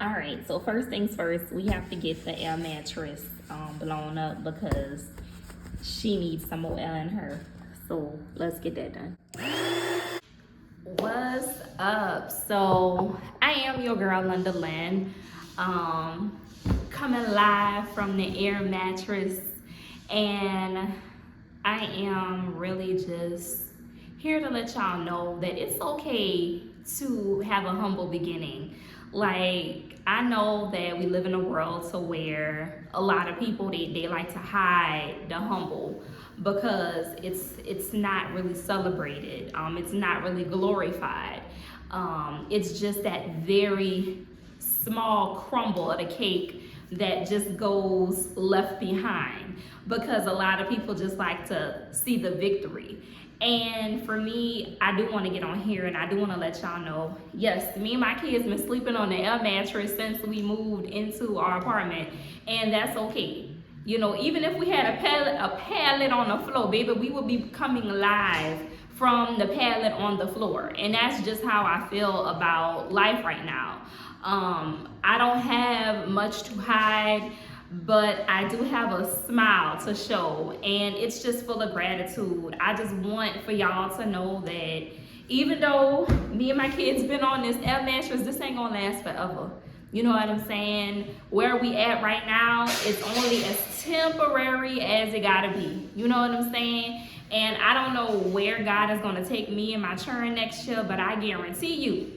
All right, so first things first, we have to get the air mattress blown up because she needs some more air in her. So let's get that done. What's up? So I am your girl Linda Lynn, um, coming live from the air mattress, and I am really just here to let y'all know that it's okay to have a humble beginning. Like, I know that we live in a world to where a lot of people they like to hide the humble because it's not really celebrated. It's not really glorified. It's just that very small crumble of the cake that just goes left behind because a lot of people just like to see the victory. And for me, I do want to get on here and I do want to let y'all know, yes, me and my kids been sleeping on the air mattress since we moved into our apartment, and that's okay. You know, even if we had a pallet on the floor, baby, we would be coming live from the pallet on the floor. And that's just how I feel about life right now. I don't have much to hide, but I do have a smile to show, and it's just full of gratitude. I just want for y'all to know that even though me and my kids been on this air mattress, this ain't gonna last forever. You know what I'm saying? Where we at right now is only as temporary as it gotta be. You know what I'm saying? And I don't know where God is gonna take me and my children next year, but I guarantee you,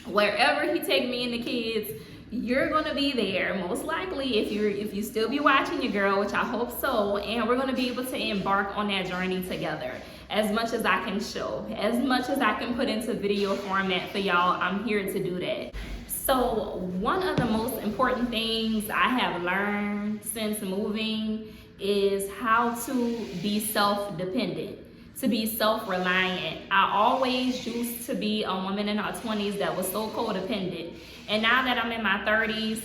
wherever He take me and the kids, you're gonna be there most likely if you still be watching your girl, which I hope so, and we're gonna be able to embark on that journey together. As much as I can show, as much as I can put into video format for y'all, I'm here to do that. So one of the most important things I have learned since moving is how to be self-dependent, to be self-reliant. I always used to be a woman in her 20s that was so codependent. And now that I'm in my 30s,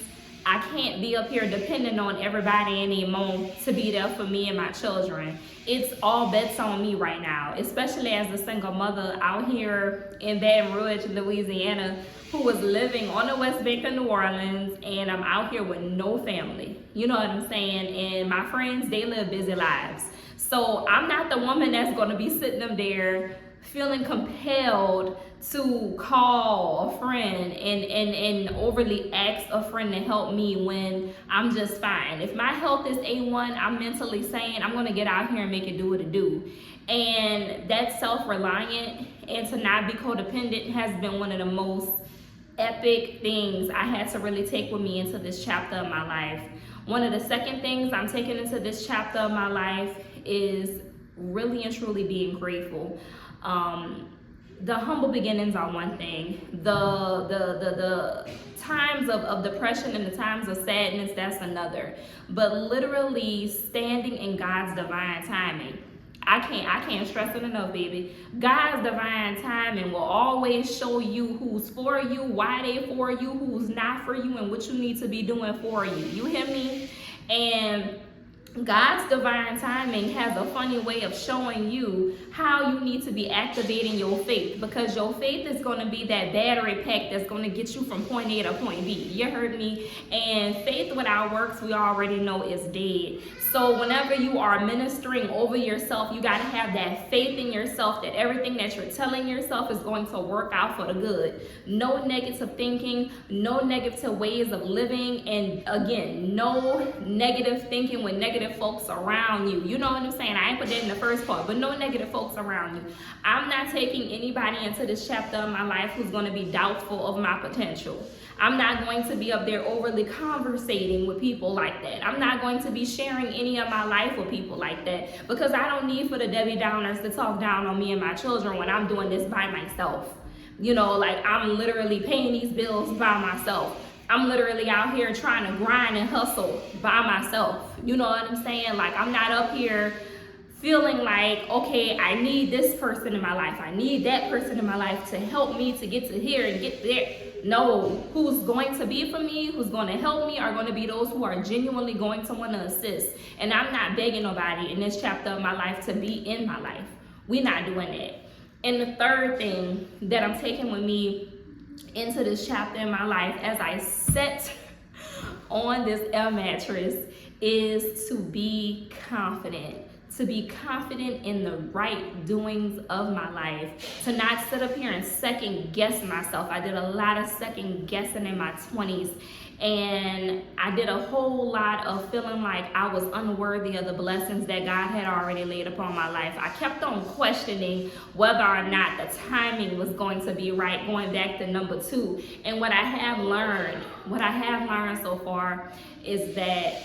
I can't be up here depending on everybody anymore to be there for me and my children. It's all bets on me right now, especially as a single mother out here in Baton Rouge, Louisiana, who was living on the West Bank of New Orleans, and I'm out here with no family. You know what I'm saying? And my friends, they live busy lives. So I'm not the woman that's gonna be sitting up there feeling compelled to call a friend and overly ask a friend to help me when I'm just fine. If my health is A1, I'm mentally sane, I'm gonna get out here and make it do what it do. And that self-reliant and to not be codependent has been one of the most epic things I had to really take with me into this chapter of my life. One of the second things I'm taking into this chapter of my life is really and truly being grateful. The humble beginnings are one thing. The times of depression and the times of sadness, that's another. But literally standing in God's divine timing. I can't stress it enough, baby. God's divine timing will always show you who's for you, why they for you, who's not for you, and what you need to be doing for you. You hear me? And God's divine timing has a funny way of showing you how you need to be activating your faith, because your faith is going to be that battery pack that's going to get you from point A to point B. You heard me? And faith without works, we already know, is dead. So whenever you are ministering over yourself, you got to have that faith in yourself that everything that you're telling yourself is going to work out for the good. No negative thinking, no negative ways of living, and again, no negative thinking with negative folks around you. You know what I'm saying? I ain't put that in the first part, but no negative folks around you. I'm not taking anybody into this chapter of my life who's going to be doubtful of my potential. I'm not going to be up there overly conversating with people like that. I'm not going to be sharing any of my life with people like that, because I don't need for the Debbie Downers to talk down on me and my children when I'm doing this by myself. You know, like, I'm literally paying these bills by myself. I'm literally out here trying to grind and hustle by myself. You know what I'm saying? Like, I'm not up here feeling like, okay, I need this person in my life, I need that person in my life to help me to get to here and get there. No, who's going to be for me, who's going to help me, are going to be those who are genuinely going to want to assist. And I'm not begging nobody in this chapter of my life to be in my life. We're not doing that. And the third thing that I'm taking with me into this chapter in my life as I set on this air mattress is to be confident. To be confident in the right doings of my life. To not sit up here and second guess myself. I did a lot of second guessing in my 20s. And I did a whole lot of feeling like I was unworthy of the blessings that God had already laid upon my life. I kept on questioning whether or not the timing was going to be right, going back to number 2. And what I have learned so far is that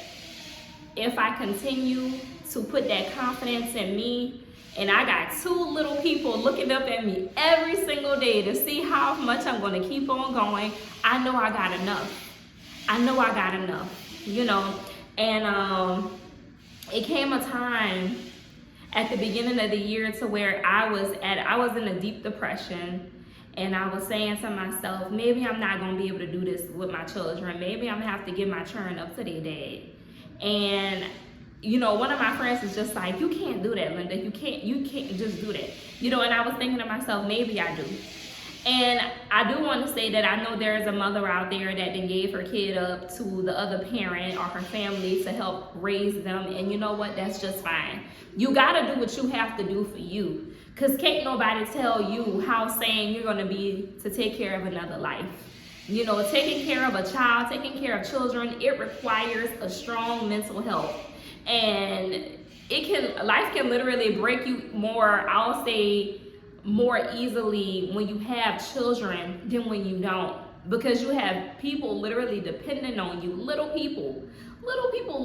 if I continue to put that confidence in me, and I got 2 little people looking up at me every single day to see how much I'm going to keep on going, I know I got enough. I know I got enough, you know. And it came a time at the beginning of the year to where I was in a deep depression, and I was saying to myself, maybe I'm not going to be able to do this with my children. Maybe I'm going to have to give my children up to their dad. And you know, one of my friends was just like, you can't do that, Linda. You can't just do that. You know, and I was thinking to myself, maybe I do. And I do want to say that I know there is a mother out there that then gave her kid up to the other parent or her family to help raise them. And you know what? That's just fine. You got to do what you have to do for you. Because can't nobody tell you how sane you're going to be to take care of another life. You know, taking care of a child, taking care of children, it requires a strong mental health. And life can literally break you more, I'll say, more easily when you have children than when you don't, because you have people literally depending on you, little people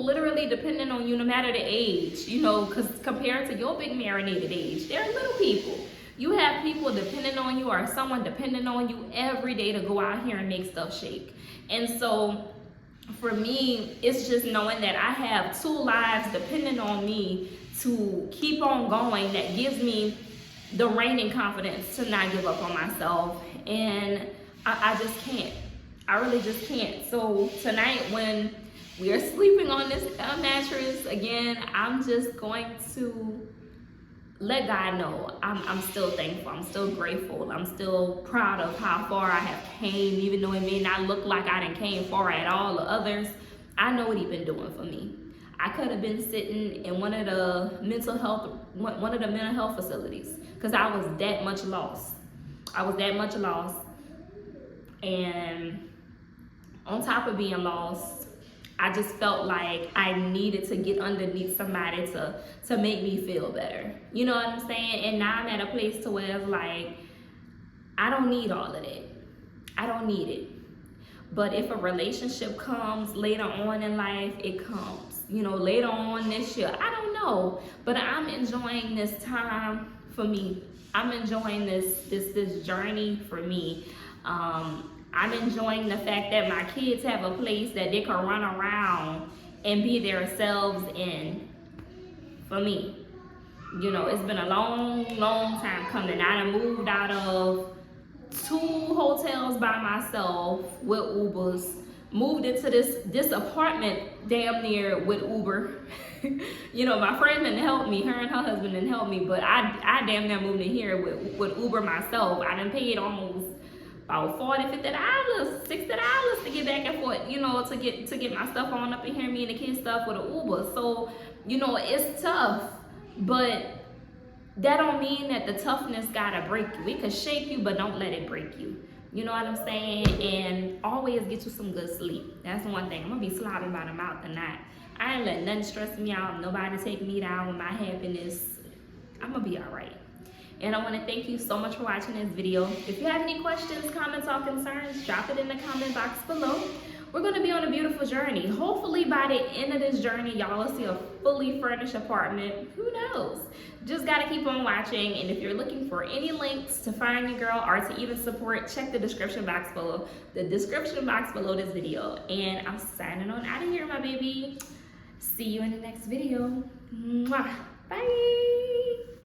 literally depending on you no matter the age, you know, because compared to your big marinated age, they're little people. You have people depending on you or someone depending on you every day to go out here and make stuff shake. And so for me, it's just knowing that I have 2 lives depending on me to keep on going that gives me the reigning confidence to not give up on myself. And I just can't. I really just can't. So tonight when we are sleeping on this mattress, again, I'm just going to let God know I'm still thankful. I'm still grateful. I'm still proud of how far I have came, even though it may not look like I done came far at all the others. I know what He's been doing for me. I could have been sitting in one of the mental health facilities because I was that much lost. And on top of being lost, I just felt like I needed to get underneath somebody to make me feel better. You know what I'm saying? And now I'm at a place to where it's like, I don't need all of that. I don't need it. But if a relationship comes later on in life, it comes. You know, later on this year, I don't know. But I'm enjoying this time for me. I'm enjoying this journey for me. I'm enjoying the fact that my kids have a place that they can run around and be themselves in. For me, you know, it's been a long time coming. I done moved out of 2 hotels by myself with Ubers, moved into this apartment damn near with Uber. You know, my friend didn't help me, her and her husband didn't help me, but I damn near moved in here with Uber myself. I done paid almost about $40, $50, $60 to get back and forth, you know, to get my stuff on up in here, me and the kids stuff with an Uber. So, you know, it's tough, but that don't mean that the toughness gotta break you. It could shake you, but don't let it break you. You know what I'm saying? And always get you some good sleep. That's one thing. I'm gonna be slobbing by the mouth tonight. I ain't letting nothing stress me out. Nobody take me down with my happiness. I'm gonna be all right. And I want to thank you so much for watching this video. If you have any questions, comments, or concerns, drop it in the comment box below. We're going to be on a beautiful journey. Hopefully by the end of this journey, y'all will see a fully furnished apartment. Who knows? Just got to keep on watching. And if you're looking for any links to find your girl or to even support, check the description box below. The description box below this video. And I'm signing on out of here, my baby. See you in the next video. Mwah. Bye.